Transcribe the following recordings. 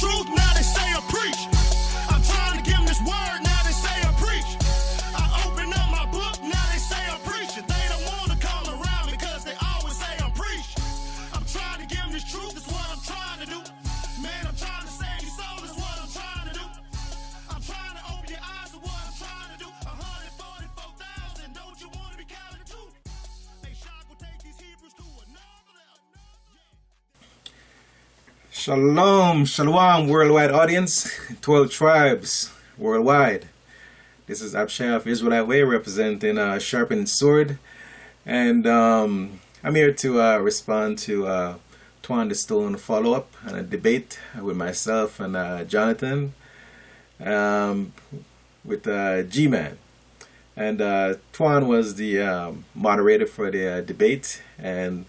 truth, now they say I preach. I'm trying to give them this word, now they say I preach. I open up my book, now they say I'm preaching. They don't want to come around because they always say I'm preaching. I'm trying to give them this truth, that's what I'm trying to do. Man, I'm trying to save your soul, that's what I'm trying to do. I'm trying to open your eyes to what I'm trying to do. 144,000, don't you want to be counted too? Hey, Shock will take these Hebrews to another level. Shalom, shalom, worldwide audience, 12 tribes worldwide. This is Abshaiyah of Israelite Way representing Sharpening Sword. And I'm here to respond to Twan the Stone follow-up and a debate with myself and Jonathan with G-Man. And Twan was the moderator for the debate, and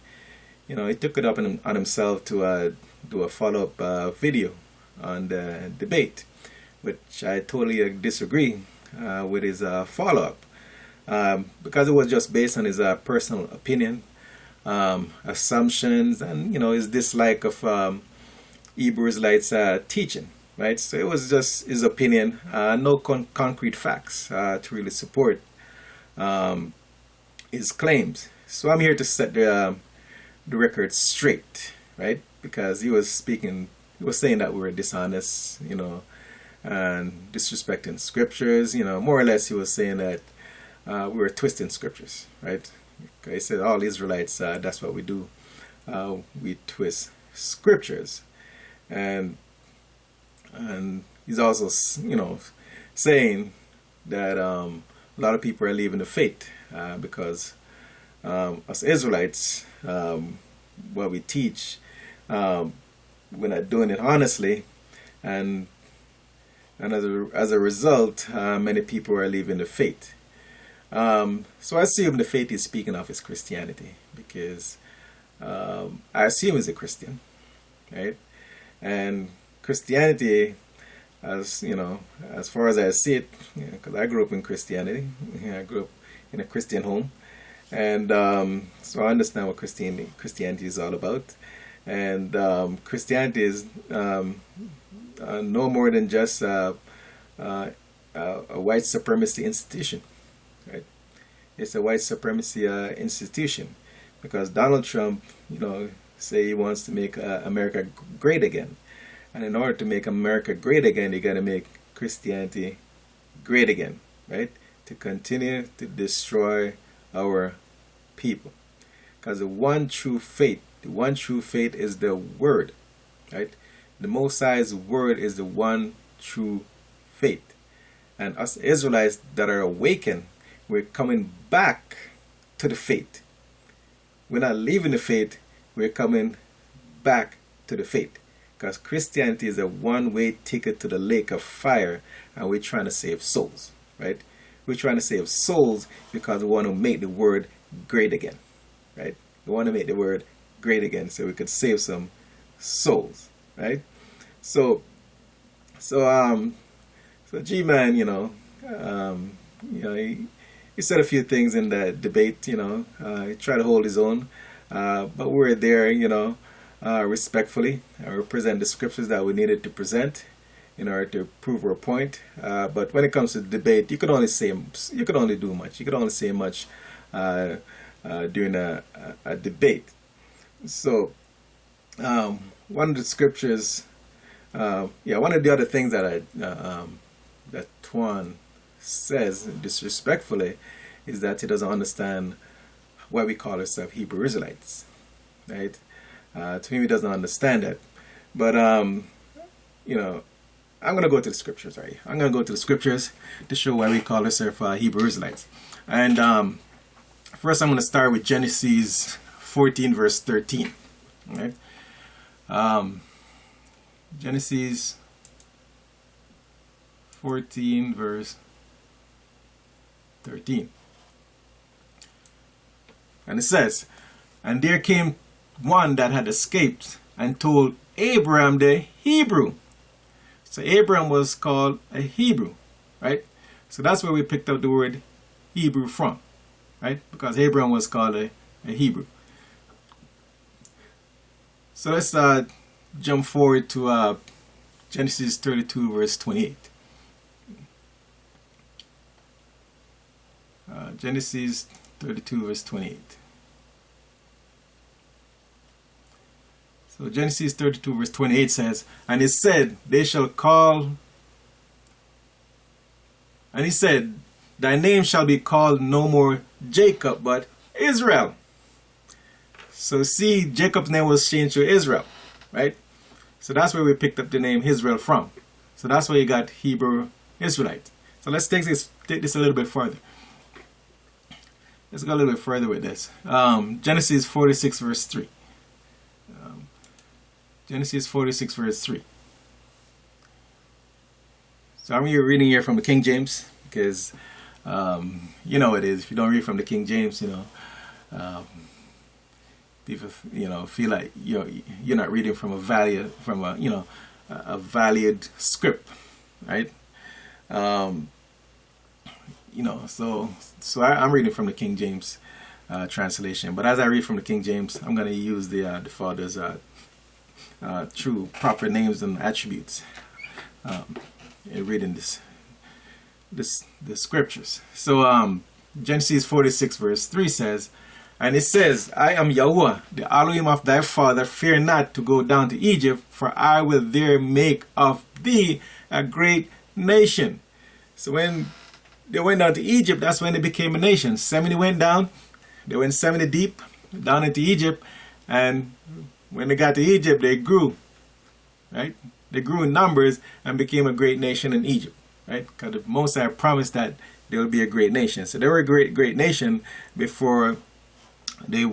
you know, he took it up on himself to do a follow-up video on the debate, which I totally disagree with his follow-up, because it was just based on his personal opinion, assumptions, and you know, his dislike of Hebrew Israelites teaching, right? So it was just his opinion, no concrete facts to really support his claims. So I'm here to set the record straight, right? Because he was saying that we were dishonest, you know, and disrespecting scriptures, you know, more or less he was saying that we were twisting scriptures, right? He said all Israelites, that's what we do, we twist scriptures. And he's also, you know, saying that a lot of people are leaving the faith because us Israelites, what we teach, we're not doing it honestly, and as a result, many people are leaving the faith. So I assume the faith he's speaking of is Christianity, because I assume he's a Christian, right? And Christianity, as you know, as far as I see it, because I grew up in Christianity, I grew up in a Christian home, and so I understand what Christianity is all about. And Christianity is no more than just a white supremacy institution, right? It's a white supremacy institution, because Donald Trump, you know, say he wants to make America great again, and in order to make America great again, you got to make Christianity great again, right? To continue to destroy our people, because the one true faith is the Word, right? The Most High's Word is the one true faith. And us Israelites that are awakened, we're coming back to the faith. We're not leaving the faith, we're coming back to the faith. Because Christianity is a one-way ticket to the lake of fire, and we're trying to save souls, right? We're trying to save souls because we want to make the Word great again, right? We want to make the Word great again so we could save some souls, right? So G-Man, you know, he said a few things in the debate, you know, he tried to hold his own, but we were there, you know, respectfully, present the scriptures that we needed to present in order to prove our point. But when it comes to the debate, you could only do much. You could only say much during a debate. So one of the scriptures, one of the other things that that Twan says disrespectfully is that he doesn't understand why we call ourselves Hebrew Israelites, right? To him, he doesn't understand that. But you know, I'm going to go to the scriptures, right? I'm going to go to the scriptures to show why we call ourselves Hebrew Israelites. And first, I'm going to start with Genesis 14, verse 13. Right? Genesis 14, verse 13. And it says, "And there came one that had escaped and told Abraham the Hebrew." So Abraham was called a Hebrew, right? So that's where we picked up the word Hebrew from, right? Because Abraham was called a Hebrew. So let's jump forward to Genesis 32 verse 28. Genesis 32 verse 28. So Genesis 32 verse 28 says, and he said, thy name shall be called no more Jacob, but Israel. So see, Jacob's name was changed to Israel, right? So that's where we picked up the name Israel from. So that's where you got Hebrew Israelite. So let's take this a little bit further. Let's go a little bit further with this. Genesis 46 verse 3. Genesis 46 verse 3. So I'm reading here from the King James because you know it is. If you don't read from the King James, people feel like you're not reading from a valued script, right? So I'm reading from the King James translation. But as I read from the King James, I'm going to use the Father's true proper names and attributes in reading the scriptures. So Genesis 46 verse 3 says, and it says, I am Yahuwah, the Elohim of thy father. Fear not to go down to Egypt, for I will there make of thee a great nation. So when they went down to Egypt, that's when they became a nation. 70 went down. They went 70 deep down into Egypt. And when they got to Egypt, they grew. Right? They grew in numbers and became a great nation in Egypt. Right? Because the Most High promised that they would be a great nation. So they were a great nation before they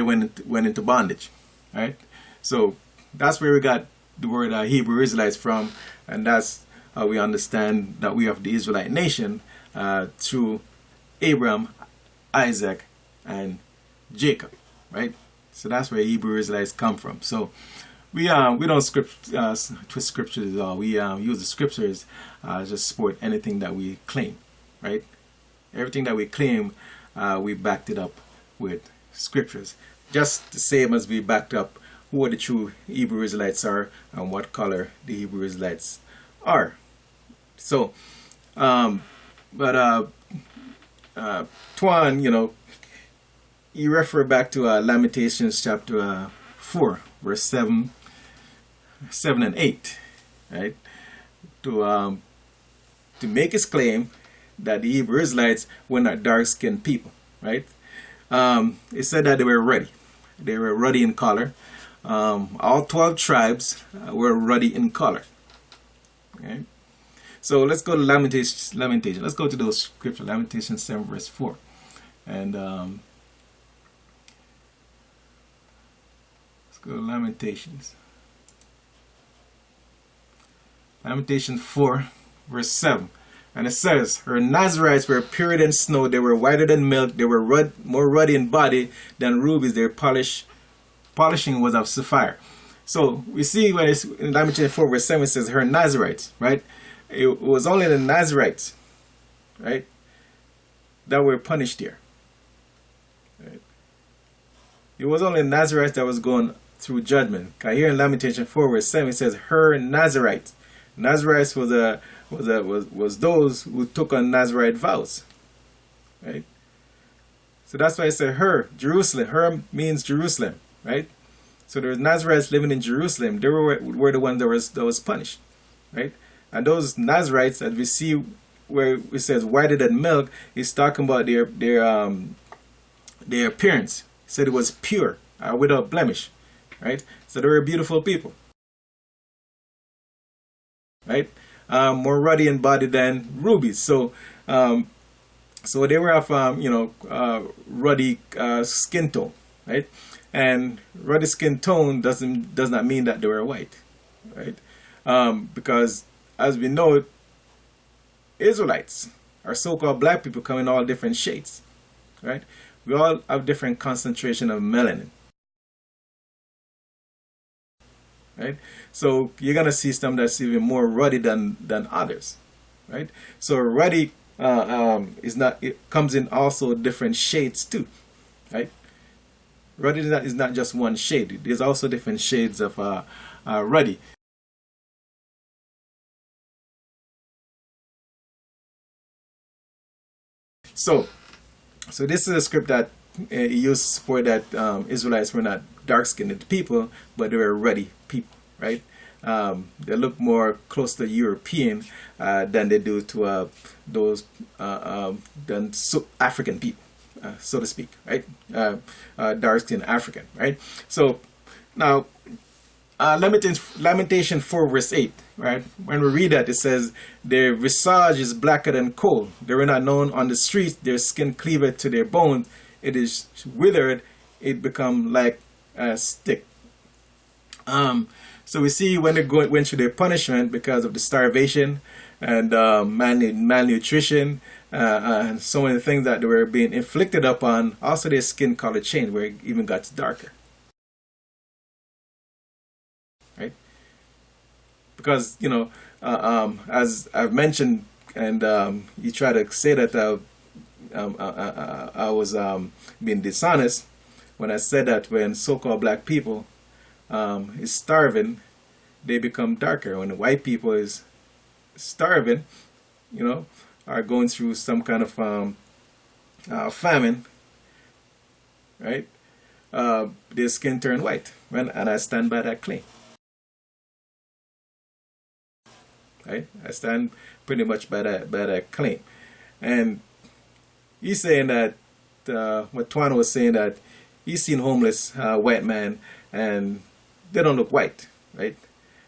went into bondage. Right? So that's where we got the word Hebrew Israelites from. And that's how we understand that we have the Israelite nation through Abraham, Isaac, and Jacob, right? So that's where Hebrew Israelites come from. So we don't twist scriptures at all. We use the scriptures just support anything that we claim, right? Everything that we claim, we backed it up with scriptures, just the same as we backed up who the true Hebrew Israelites are and what color the Hebrew Israelites are. So, Twan, you refer back to Lamentations chapter 4, verse 7 and 8, right? To make his claim that the Hebrew Israelites were not dark-skinned people, right? It said that they were ruddy. They were ruddy in color. All 12 tribes were ruddy in color. Okay? So let's go to Lamentations. Let's go to those scriptures. Lamentations 7 verse 4. And let's go to Lamentations. Lamentations 4 verse 7. And it says, her Nazarites were purer than snow. They were whiter than milk. They were more ruddy in body than rubies. Their polishing was of sapphire. So we see when it's in Lamentations 4 verse 7, it says her Nazarites, right? It was only the Nazarites, right, that were punished here. Right? It was only the Nazarites that was going through judgment. Because here in Lamentation 4 verse 7 it says her Nazarites. Nazarites was those who took on Nazarite vows. Right? So that's why I said her, Jerusalem. Her means Jerusalem, right? So there was Nazarites living in Jerusalem. They were the ones that was punished, right? And those Nazarites that we see where it says whiter than milk is talking about their appearance. It said it was pure, without blemish, right? So they were beautiful people, right? More ruddy in body than rubies. So they were of ruddy skin tone, right? And ruddy skin tone does not mean that they were white, right? Because as we know, Israelites are so-called black people come in all different shades, right? We all have different concentration of melanin, right? So you're gonna see some that's even more ruddy than others, right? So ruddy it comes in also different shades too, right? Ruddy is not just one shade. There's also different shades of ruddy. So this is a script that used to support that Israelites were not dark-skinned people, but they were ruddy people, right? They look more close to European than they do to those than African people, so to speak, right? Dark-skinned African, right? So now, Lamentation 4 verse 8, right? When we read that, it says, their visage is blacker than coal. They were not known on the streets. Their skin cleaved to their bone. It is withered. It become like a stick. So we see when they went through their punishment because of the starvation and malnutrition and so many things that they were being inflicted upon. Also, their skin color changed, where it even got darker. Right? Because, you know, as I've mentioned, and you try to say that I was being dishonest when I said that when so-called black people is starving, they become darker. When the white people is starving, you know, are going through some kind of famine, right? Their skin turn white, and I stand by that claim. Right? I stand pretty much by that claim. And he's saying that what Twan was saying, that he's seen homeless white man and they don't look white, right?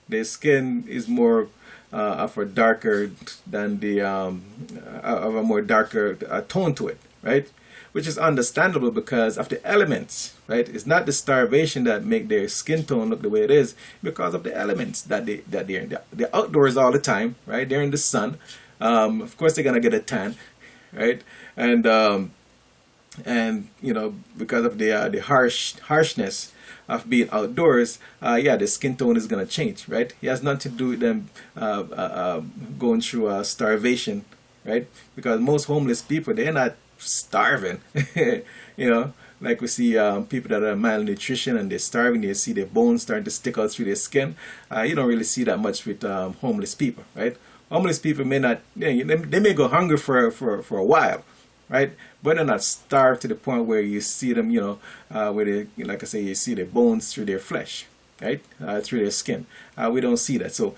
Their skin is more of a darker than the of a more darker tone to it, right? Which is understandable because of the elements, right? It's not the starvation that make their skin tone look the way it is, because of the elements that they're in. They're outdoors all the time, right? They're in the sun. Of course, they're gonna get a tan, right? And you know, because of the harshness of being outdoors, yeah, the skin tone is gonna change, right? It has nothing to do with them going through starvation, right? Because most homeless people, they're not starving. You know, like we see people that are malnutrition and they're starving, you see their bones starting to stick out through their skin. You don't really see that much with homeless people, right? Homeless people may not, they may go hungry for a while, right? But they're not starved to the point where you see them, you know, where they, like I say, you see their bones through their flesh, right? Through their skin. We don't see that. So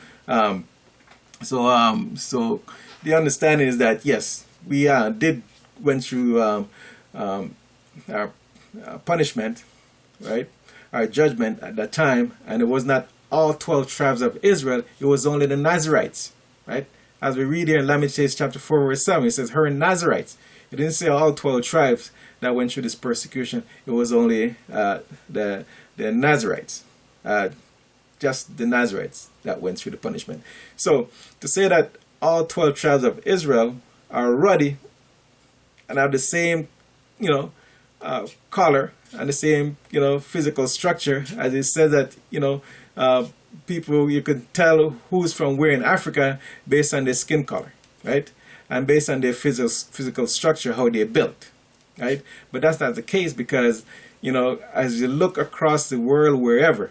the understanding is that yes, we did went through our punishment, right? Our judgment at that time, and it was not all 12 tribes of Israel. It was only the Nazarites, right? As we read here in Lamentations chapter 4 verse 7, it says, her Nazarites. It didn't say all 12 tribes that went through this persecution. It was only the Nazarites, just the Nazarites that went through the punishment. So to say that all 12 tribes of Israel are ruddy and have the same, you know, color and the same, you know, physical structure, as it says that, you know, people, you can tell who's from where in Africa based on their skin color, right? And based on their physical structure, how they're built, right? But that's not the case because, you know, as you look across the world, wherever,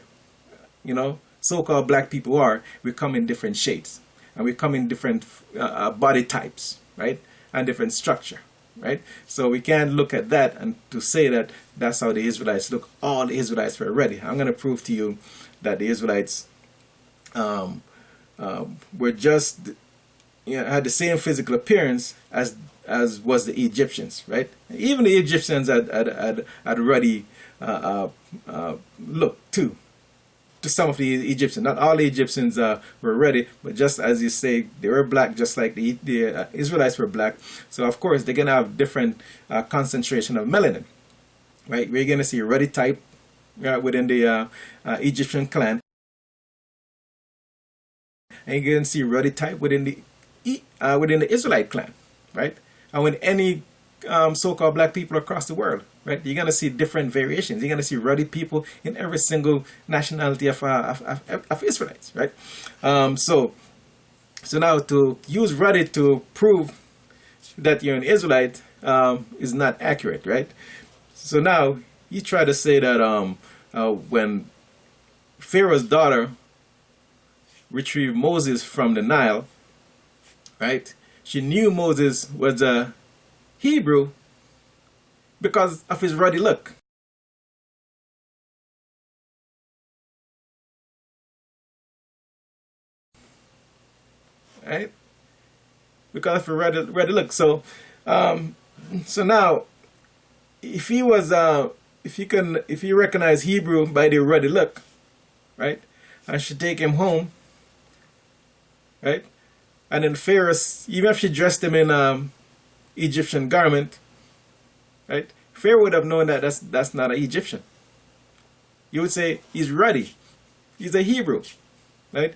you know, so-called black people are, we come in different shades and we come in different body types, right? And different structure, right? So we can't look at that and to say that that's how the Israelites look. All the Israelites were ready. I'm going to prove to you that the Israelites were just, you know, had the same physical appearance as was the Egyptians, right? Even the Egyptians had ruddy look too. To some of the Egyptians, not all the Egyptians were ready, but just as you say, they were black, just like the Israelites were black. So of course they're gonna have different concentration of melanin, right? We're gonna see a ruddy type within the Egyptian clan, and you're gonna see a ruddy type within the Israelite clan, right? And when any so-called black people across the world, right, you're gonna see different variations. You're gonna see ruddy people in every single nationality of Israelites, right? So now to use ruddy to prove that you're an Israelite is not accurate, right? So now you try to say that when Pharaoh's daughter retrieved Moses from the Nile, right? She knew Moses was a Hebrew because of his ruddy look. Right? Because of his ruddy look. So, so now, if you recognize Hebrew by the ruddy look, right? I should take him home, right? And then Pharaoh, even if she dressed him in Egyptian garment, right? Pharaoh would have known that that's not an Egyptian. You would say he's ruddy, he's a Hebrew, right?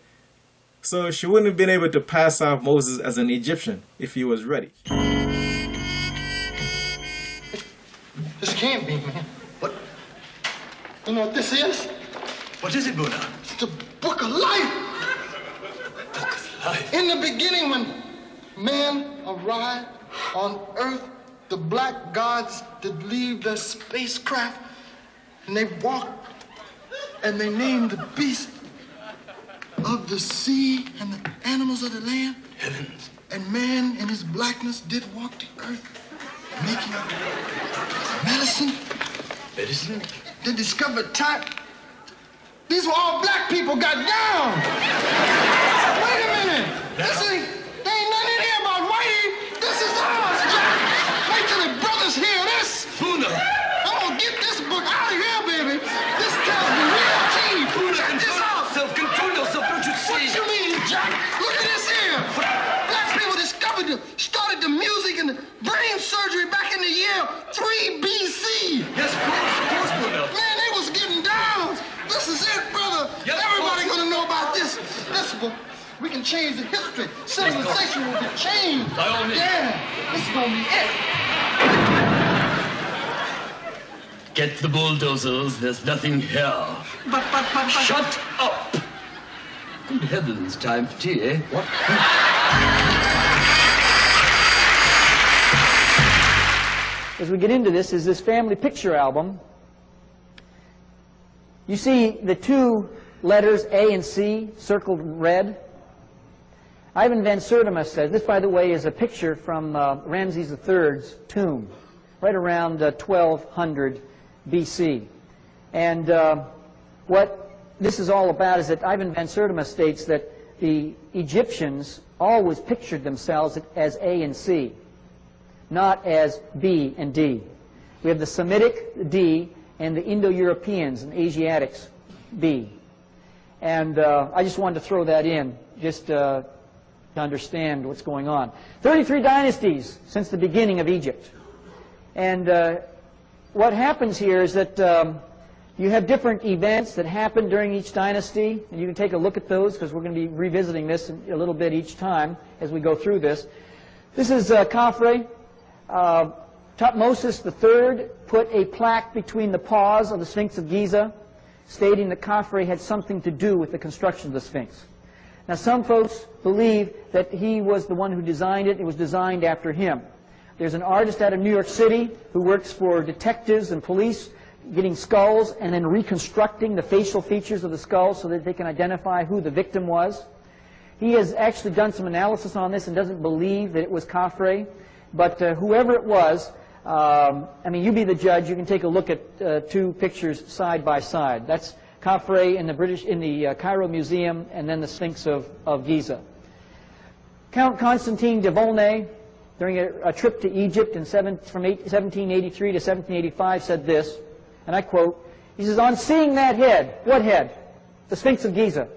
So she wouldn't have been able to pass off Moses as an Egyptian if he was ruddy. This can't be, man. What? You know what this is? What is it, Buddha? It's the book of life. Book of life. In the beginning, when man arrived on Earth, the black gods did leave their spacecraft, and they walked, and they named the beasts of the sea and the animals of the land. Heavens. And man in his blackness did walk the earth, making medicine. Medicine? They discovered time. These were all black people got down. Wait a minute. There ain't nothing in here about whitey. This is ours, Jack. Wait till the brothers hear this. Buddha. I'm gonna get this book out of here, baby. This tells the real tea. Buddha, Check this out. control yourself, don't you see? What you mean, Jack? Look at this here. Black people started the music and the brain surgery back in the year 3 BC. Yes, of course, Buddha. Man, they was getting down. This is it, brother. Yes, Everybody boss. gonna know about this. Listen, we can change the history. Civilization will be changed. By all means. Yeah, this is gonna be it. Get the bulldozers, there's nothing here. But. Shut up! Good heavens, time for tea, eh? What? As we get into this is this family picture album. You see the two letters A and C circled red. Ivan van Sertima says, this by the way is a picture from Ramses III's tomb, right around 1200 BC. And what this is all about is that Ivan van Sertima states that the Egyptians always pictured themselves as A and C, not as B and D. We have the Semitic D and the Indo-Europeans and Asiatics B. And I just wanted to throw that in just to understand what's going on. 33 dynasties since the beginning of Egypt. And what happens here is that you have different events that happen during each dynasty, and you can take a look at those because we're going to be revisiting this a little bit each time as we go through this. This is Khafre. Thutmose III put a plaque between the paws of the Sphinx of Giza, stating that Khafre had something to do with the construction of the Sphinx. Now, some folks believe that he was the one who designed it. It was designed after him. There's an artist out of New York City who works for detectives and police, getting skulls and then reconstructing the facial features of the skulls so that they can identify who the victim was. He has actually done some analysis on this and doesn't believe that it was Khafre. But whoever it was, I mean, you be the judge. You can take a look at two pictures side by side. That's Khafre in the Cairo Museum, and then the Sphinx of Giza. Count Constantine de Volney, during a trip to Egypt from 1783 to 1785, said this, and I quote, he says, "On seeing that head," what head? The Sphinx of Giza.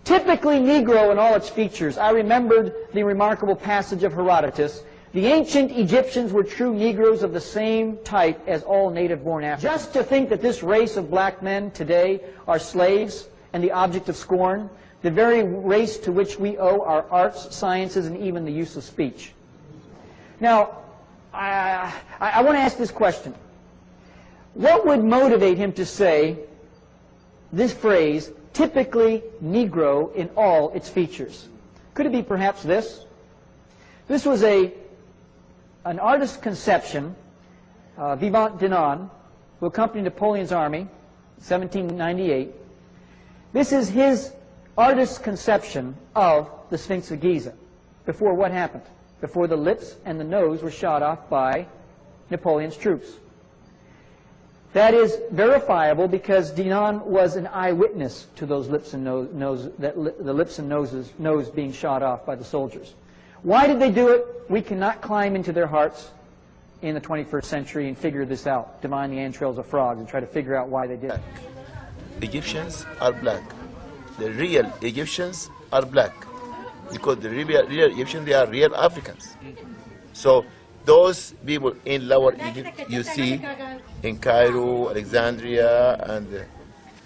"Typically Negro in all its features, I remembered the remarkable passage of Herodotus. The ancient Egyptians were true Negroes of the same type as all native-born Africans." Just to think that this race of black men today are slaves and the object of scorn, the very race to which we owe our arts, sciences, and even the use of speech. Now, I want to ask this question. What would motivate him to say this phrase, typically Negro in all its features? Could it be perhaps this? This was an artist's conception, Vivant Denon, who accompanied Napoleon's army, 1798. This is his artist's conception of the Sphinx of Giza. Before what happened? before the lips and the nose were shot off by Napoleon's troops. That is verifiable because Dinan was an eyewitness to those lips and the lips and nose being shot off by the soldiers. Why did they do it? We cannot climb into their hearts in the 21st century and figure this out, divine the entrails of frogs, and try to figure out why they did it. Egyptians are black. The real Egyptians are black because the real Egyptians, they are real Africans. So those people in Lower Egypt, you see in Cairo, Alexandria, and the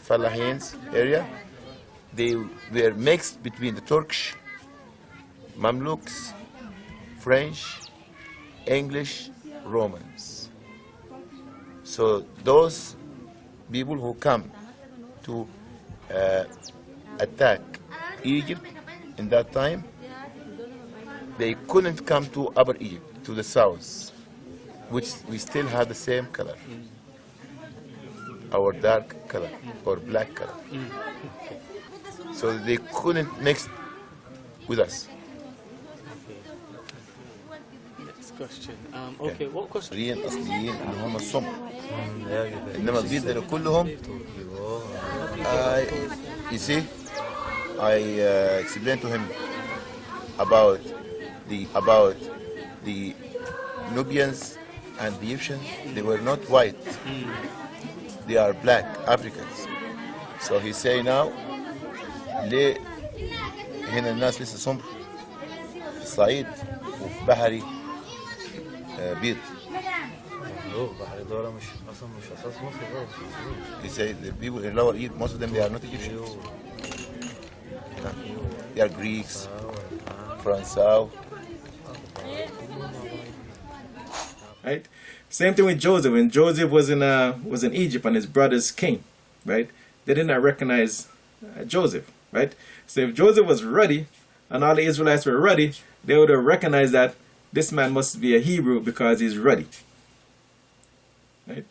Falahins area, they were mixed between the Turkish, Mamluks, French, English, Romans. So those people who come to attack Egypt in that time, they couldn't come to Upper Egypt, to the south, which we still have the same color, our dark color or black color. So they couldn't mix with us. Next question. Okay, what question? الأصليين اللي هم السمر إنما البيض اللي كلهم you see I explained to him about the Nubians and the Egyptians. They were not white, they are black Africans. So he say now ليه هنا الناس لسه سمر في الصعيد وفي بحري بيض. بحر دورة مش أساس مصر خالص. He say the people in Lower Egypt, most of them, they are not Egyptians. They are Greeks, Francois. Right? Same thing with Joseph. When Joseph was in Egypt and his brothers came, right? They did not recognize Joseph, right? So if Joseph was ruddy and all the Israelites were ruddy, they would have recognized that this man must be a Hebrew because he's ruddy. Right?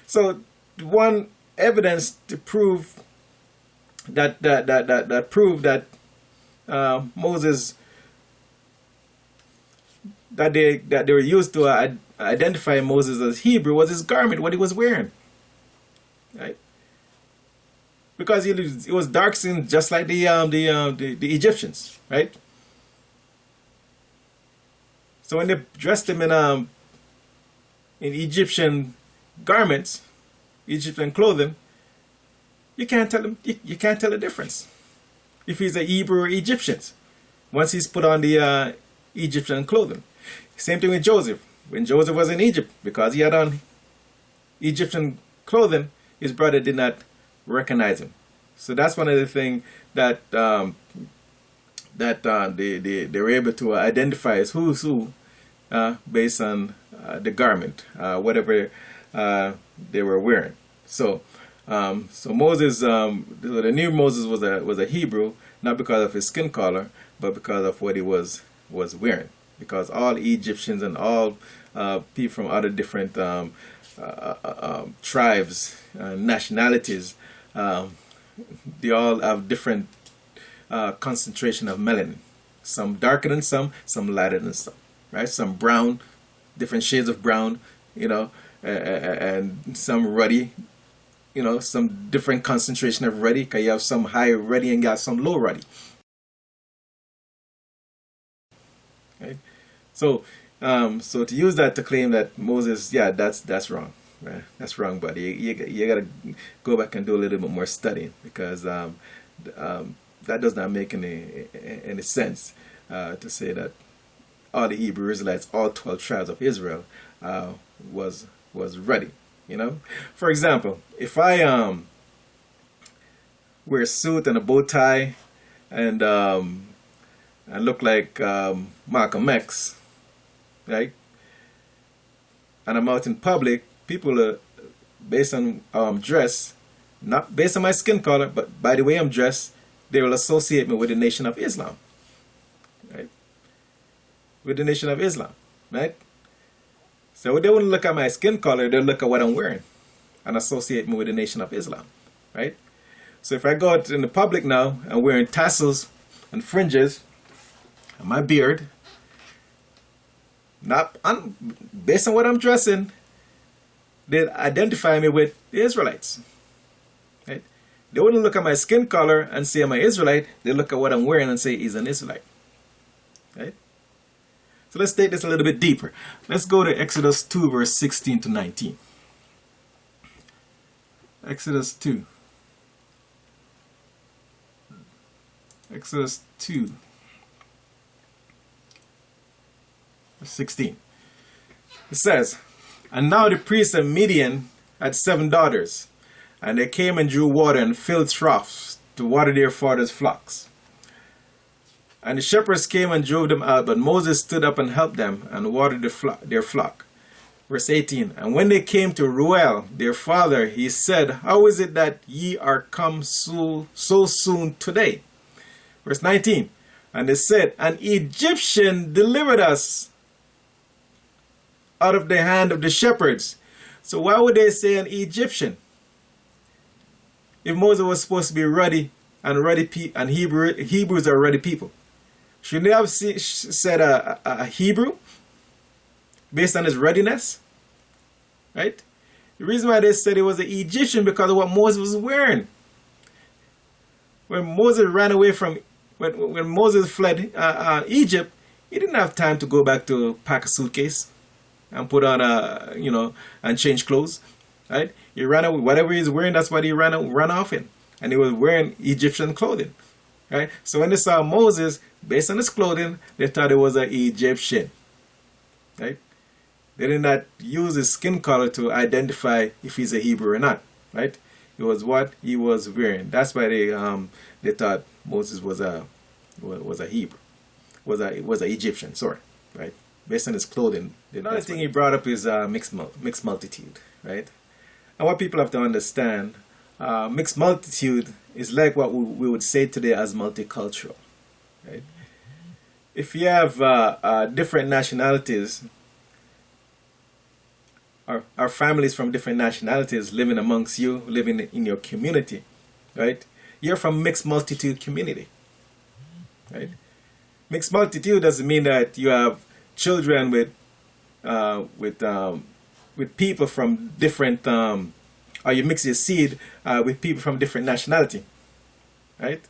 So one evidence to prove that Moses, that they were used to identify Moses as Hebrew was his garment, what he was wearing. Right? Because he was dark skinned just like the Egyptians, right? So when they dressed him in Egyptian garments, Egyptian clothing, you can't tell the difference if he's a Hebrew or Egyptian once he's put on the Egyptian clothing. Same thing with Joseph. When Joseph was in Egypt, because he had on Egyptian clothing, his brother did not recognize him. So that's one of the things that they were able to identify as who's who based on the garment, whatever they were wearing. So Moses, the new Moses was a Hebrew, not because of his skin color, but because of what he was wearing. Because all Egyptians and all people from other different tribes, nationalities, they all have different concentration of melanin. Some darker than some lighter than some. Right? Some brown, different shades of brown, and some ruddy, some different concentration of ruddy, because you have some high ruddy and you have some low ruddy. Right? So to use that to claim that Moses, that's wrong. Right? That's wrong, buddy. You gotta go back and do a little bit more studying, because that does not make any sense to say that all the Hebrew Israelites, all 12 tribes of Israel, was ruddy. For example, if I wear a suit and a bow tie and look like Malcolm X, right? And I'm out in public, people are, based on how I'm dressed, not based on my skin color, but by the way I'm dressed, they will associate me with the Nation of Islam, right? With the Nation of Islam, right? So they wouldn't look at my skin color, they'll look at what I'm wearing and associate me with the Nation of Islam, right? So if I go out in the public now and wearing tassels and fringes and my beard Based on what I'm dressing, they identify me with the Israelites. Right? They wouldn't look at my skin color and say I'm an Israelite. They look at what I'm wearing and say he's an Israelite. Right? So let's take this a little bit deeper. Let's go to Exodus 2, verse 16 to 19. Exodus 2. Exodus 2, verse 16. It says, "And now the priest of Midian had 7 daughters, and they came and drew water and filled troughs to water their father's flocks. And the shepherds came and drove them out, but Moses stood up and helped them and watered their flock." Verse 18, "And when they came to Ruel, their father, he said, How is it that ye are come so soon today? Verse 19, "And they said, An Egyptian delivered us out of the hand of the shepherds." So why would they say an Egyptian? If Moses was supposed to be ruddy and Hebrews are ruddy people, shouldn't they have said a Hebrew based on his ruddiness? Right? The reason why they said it was an Egyptian because of what Moses was wearing. When Moses ran away from, when Moses fled Egypt, he didn't have time to go back to pack a suitcase and put on and change clothes. Right? He ran away. Whatever he's wearing, that's what he ran off in. And he was wearing Egyptian clothing. Right? So when they saw Moses, based on his clothing, they thought it was an Egyptian. Right? They did not use his skin color to identify if he's a Hebrew or not. Right? It was what he was wearing. That's why they thought Moses was a Hebrew, was an Egyptian. Sorry, right? Based on his clothing. Another thing he brought up is mixed multitude, right? And what people have to understand, mixed multitude is like what we would say today as multicultural, right? If you have different nationalities, our families from different nationalities living amongst you, living in your community, right? You're from mixed multitude community, right? Mixed multitude doesn't mean that you have children with people from different, or you mix your seed with people from different nationality, right?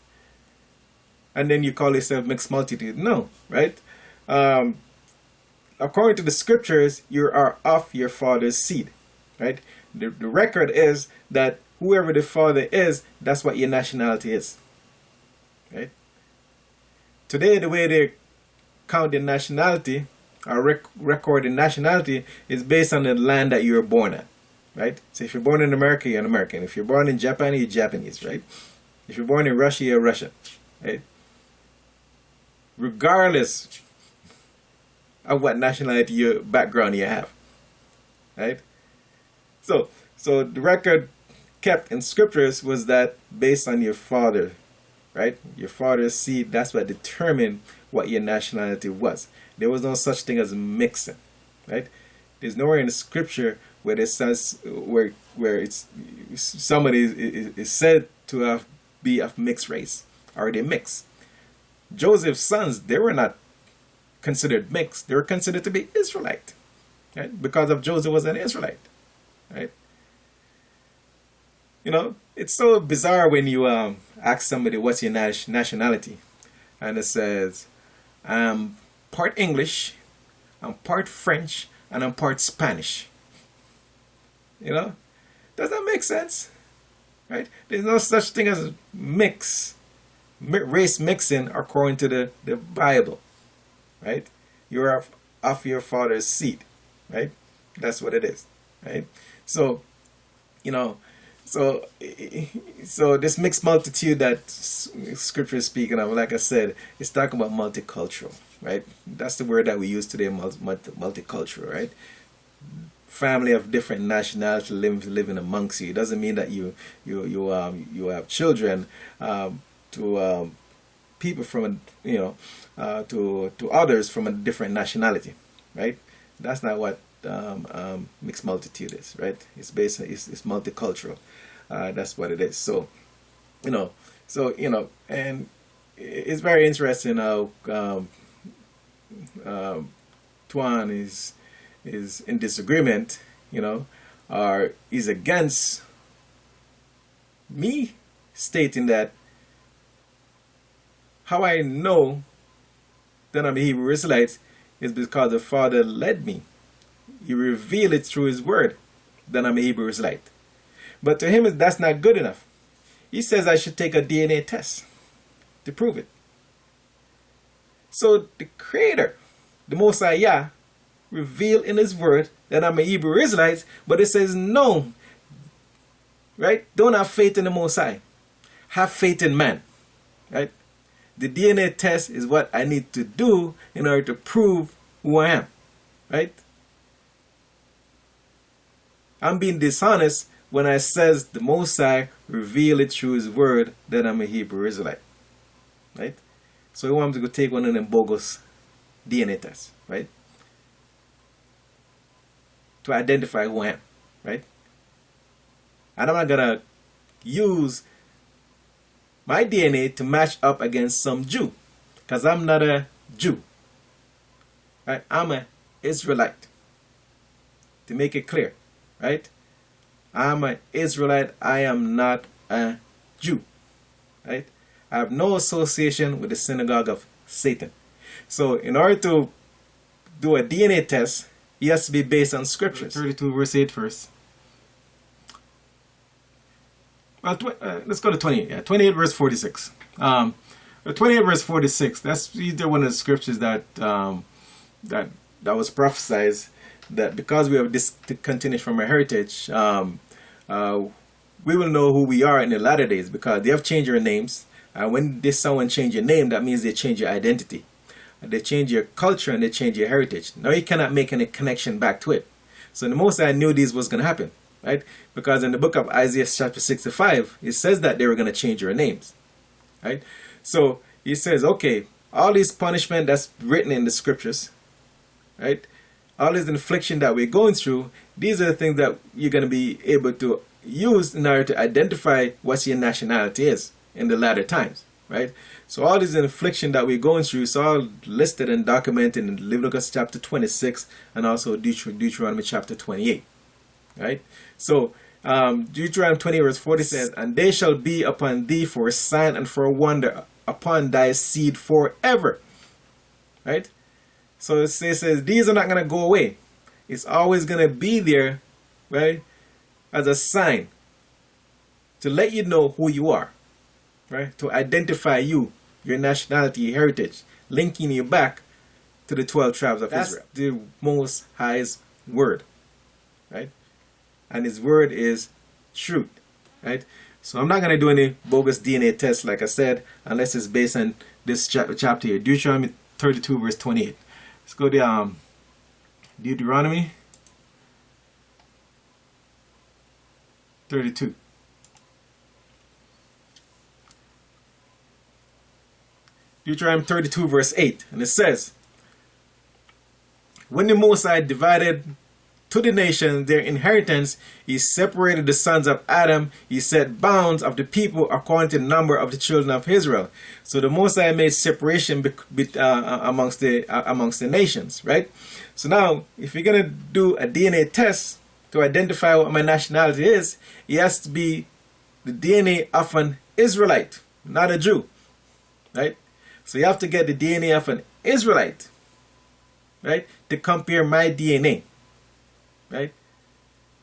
And then you call yourself mixed multitude. No, right? According to the scriptures, you are of your father's seed, right? The record is that whoever the father is, that's what your nationality is, right? Today, the way they count the nationality, or record the nationality, is based on the land that you were born at, right? So if you're born in America, you're an American. If you're born in Japan, you're Japanese, right? If you're born in Russia, you're Russian, right? Regardless of what nationality your background you have, right? So the record kept in scriptures was that based on your father, right? Your father's seed, that's what determined what your nationality was. There was no such thing as mixing, right? There's nowhere in the scripture where it says where it's somebody is said to be of mixed race, or they mix. Joseph's sons, they were not considered mixed. They were considered to be Israelite, right? Because of Joseph was an Israelite, right? You know, it's so bizarre when you ask somebody what's your nationality, and it says, I'm part English, I'm part French, and I'm part Spanish. You know, does that make sense? Right? There's no such thing as race mixing according to the Bible. Right? You're of your father's seed, right? That's what it is, right? So, you know, so this mixed multitude that scripture is speaking of, like I said, it's talking about multicultural, right? That's the word that we use today, multicultural, right? Family of different nationalities living amongst you. It doesn't mean that you have children to people from to others from a different nationality, right? That's not what mixed multitude is, right? It's it's multicultural. That's what it is. So and it's very interesting how Twan is in disagreement, or is against me stating that how I know that I'm a Hebrew Israelite is because the Father led me. He revealed it through His Word that I'm a Hebrew Israelite. But to him, that's not good enough. He says I should take a DNA test to prove it. So the Creator, the Most High Yah, revealed in His Word that I'm a Hebrew Israelite, but it says no, right? Don't have faith in the Most High. Have faith in man, right? The DNA test is what I need to do in order to prove who I am, right? I'm being dishonest when I says the Most High revealed it through His Word that I'm a Hebrew Israelite, right? So he wants me to go take one of them bogus DNA tests, right? To identify who I am, right? And I'm not gonna use my DNA to match up against some Jew, because I'm not a Jew, right? I'm an Israelite. To make it clear, right? I'm an Israelite. I am not a Jew, right? I have no association with the synagogue of Satan. So in order to do a DNA test, it has to be based on scriptures. 32 verse 8 first. Well, let's go to 28. Yeah, 28 verse 46. 28 verse 46. That's either one of the scriptures that that was prophesied, that because we have discontinued from our heritage, we will know who we are in the latter days, because they have changed their names. When someone change your name, that means they change your identity. They change your culture and they change your heritage. Now you cannot make any connection back to it. So the Most High knew this was going to happen, right? Because in the book of Isaiah chapter 65, it says that they were going to change your names, right? So he says, okay, all this punishment that's written in the scriptures, right? All this infliction that we're going through, these are the things that you're going to be able to use in order to identify what your nationality is in the latter times, right? So all this infliction that we're going through is all listed and documented in Leviticus chapter 26 and also Deuteronomy chapter 28, right? So Deuteronomy 20 verse 40 says, and they shall be upon thee for a sign and for a wonder upon thy seed forever, right? So it says these are not going to go away. It's always going to be there, right, as a sign to let you know who you are, right, to identify you, your nationality, your heritage, linking you back to the 12 tribes of Israel. That's the Most High's word, right? And His word is truth, right? So I'm not going to do any bogus DNA tests, like I said, unless it's based on this chapter here, Deuteronomy 32 verse 28. Let's go to Deuteronomy 32. Deuteronomy 32 verse 8, and it says, when the Most High divided to the nations their inheritance, He separated the sons of Adam. He set bounds of the people according to the number of the children of Israel. So the Most High made separation amongst the nations, right? So now, if you're gonna do a DNA test to identify what my nationality is, it has to be the DNA of an Israelite, not a Jew, right? So you have to get the DNA of an Israelite, right, to compare my DNA, right?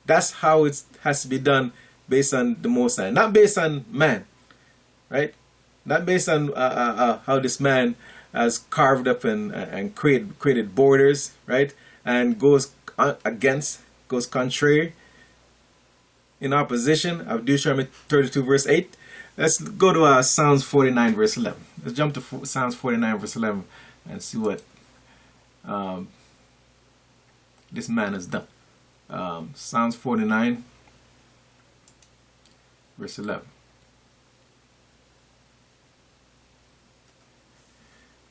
That's how it has to be done, based on the Most High, not based on man, right? Not based on how this man has carved up and created borders, right? And goes contrary, in opposition of Deuteronomy 32 verse 8. Let's go to Psalms 49 verse 11. Let's jump to Psalms 49 verse 11 and see what this man has done. Psalms 49 verse 11.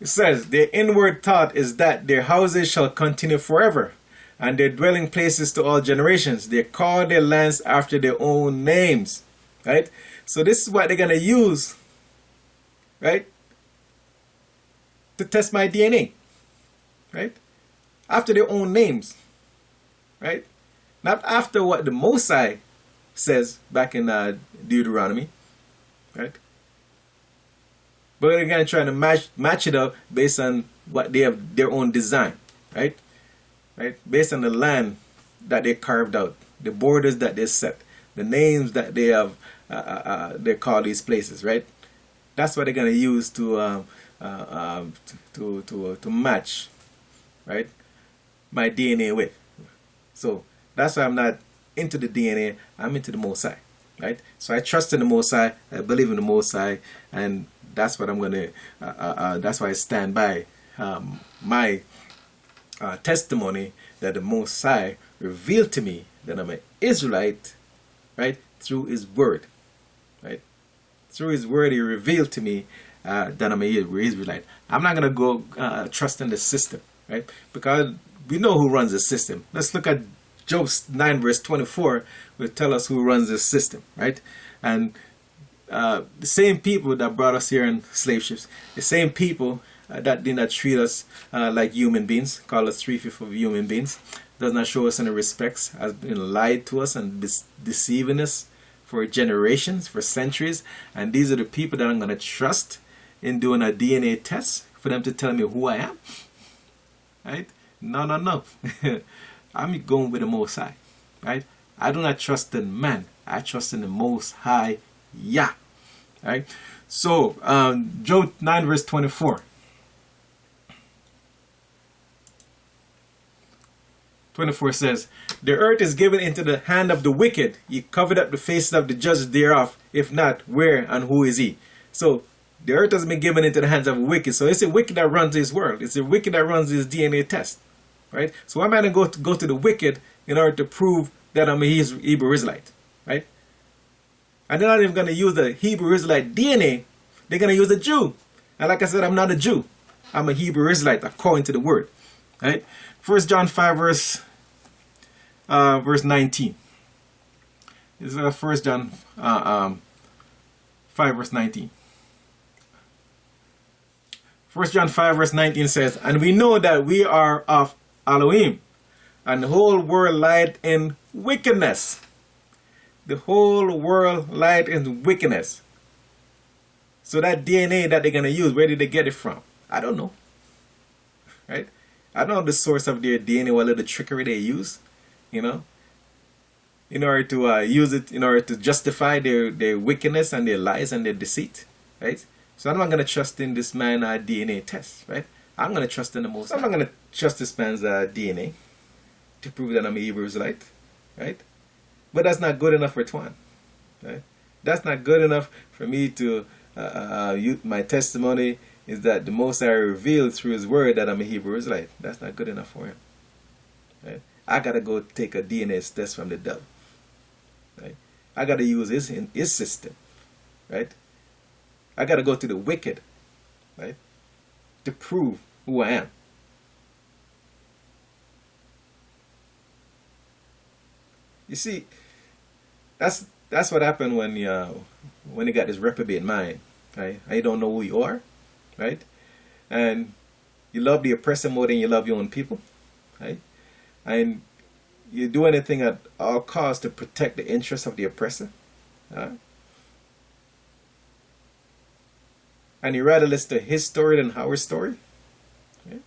It says, their inward thought is that their houses shall continue forever, and their dwelling places to all generations. They call their lands after their own names, right? So this is what they're going to use, right, to test my DNA, right? after their own names, right? Not after what the Mosai says back in Deuteronomy, right? But they're going to try to match it up based on what they have, their own design, right? Right? Based on the land that they carved out, the borders that they set, the names that they have, they call these places, right? That's what they're going to use to match, right, my DNA with. So that's why I'm not into the DNA. I'm into the Mosai, right? So I trust in the Mosai. I believe in the Mosai, and that's what I'm going to. That's why I stand by my testimony that the Mosai revealed to me that I'm an Israelite, right, through His Word, right? Through His Word, He revealed to me that I'm an Israelite. I'm not going to go trust in the system, right? Because we know who runs the system. Let's look at Job 9 verse 24 will tell us who runs the system, right? And the same people that brought us here in slave ships, the same people that did not treat us like human beings, call us 3/5 of human beings, does not show us any respects, has been lied to us and deceiving us for generations, for centuries. And these are the people that I'm going to trust in doing a DNA test for them to tell me who I am, right? No, no, no. I'm going with the Most High, right? I do not trust in man. I trust in the Most High, Yah, right? So, Job 9 verse 24. 24 says, the earth is given into the hand of the wicked. He covered up the faces of the judges thereof. If not, where and who is he? So, the earth has been given into the hands of the wicked. So, it's the wicked that runs this world. It's the wicked that runs this DNA test. Right? So why am I going to go to the wicked in order to prove that I'm a Hebrew Israelite? Right? And they're not even going to use the Hebrew Israelite DNA. They're going to use a Jew. And like I said, I'm not a Jew. I'm a Hebrew Israelite according to the word. Right? 1 John 5 verse 19. This is 1 John 5 verse 19. 1 John 5 verse 19 says, and we know that we are of Elohim, and the whole world lied in wickedness. The whole world lied in wickedness. So that DNA that they're going to use, where did they get it from? I don't know. Right? I don't know the source of their DNA, what little trickery they use, you know, in order to use it, in order to justify their wickedness and their lies and their deceit. Right? So I'm not going to trust in this man's DNA test, right? I'm going to trust in the Most. I'm not going to trust this man's DNA to prove that I'm a Hebrew Israelite, right? But that's not good enough for Twan, right? That's not good enough for me to, my testimony is that the Most High revealed through His Word that I'm a Hebrew Israelite. That's not good enough for him, right? I got to go take a DNA test from the devil, right? I got to use his system, right? I got to go to the wicked, right, to prove who I am. You see, that's what happened when you got this reprobate mind, right? And you don't know who you are, right? And you love the oppressor more than you love your own people, right? And you do anything at all costs to protect the interests of the oppressor, right? And you rather listen to his story than our story? Okay?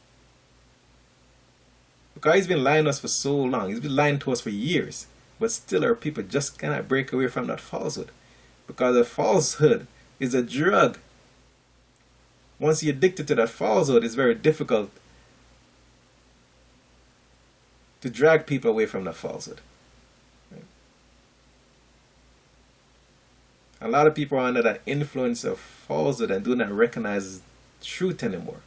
Because he's been lying to us for so long. He's been lying to us for years. But still our people just cannot break away from that falsehood. Because the falsehood is a drug. Once you're addicted to that falsehood, it's very difficult to drag people away from that falsehood. A lot of people are under that influence of falsehood and do not recognize truth anymore.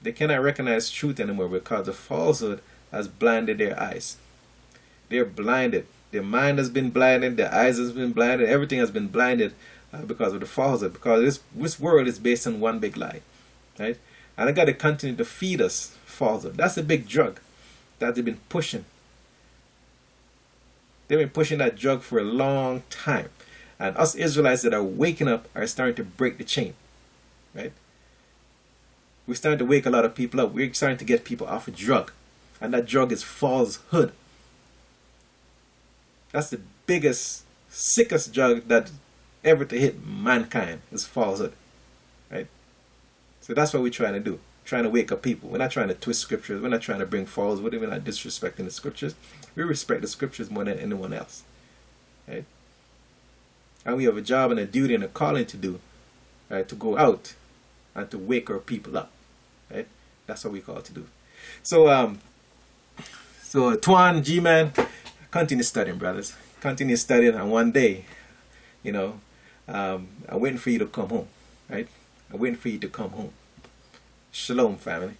They cannot recognize truth anymore because the falsehood has blinded their eyes. They're blinded. Their mind has been blinded. Their eyes has been blinded. Everything has been blinded because of the falsehood. Because this world is based on one big lie, right? And I got to continue to feed us falsehood. That's a big drug that they've been pushing. They've been pushing that drug for a long time. And us Israelites that are waking up are starting to break the chain. Right? We're starting to wake a lot of people up. We're starting to get people off a drug. And that drug is falsehood. That's the biggest, sickest drug that ever to hit mankind is falsehood. Right? So that's what we're trying to do. Trying to wake up people. We're not trying to twist scriptures. We're not trying to bring falsehood. We're not disrespecting the scriptures. We respect the scriptures more than anyone else. Right? And we have a job and a duty and a calling to do. Right? To go out and to wake our people up. Right? That's what we call to do. So Twan, G-Man, continue studying, brothers. Continue studying, and one day, you know, I'm waiting for you to come home. Right? I'm waiting for you to come home. Shalom, family.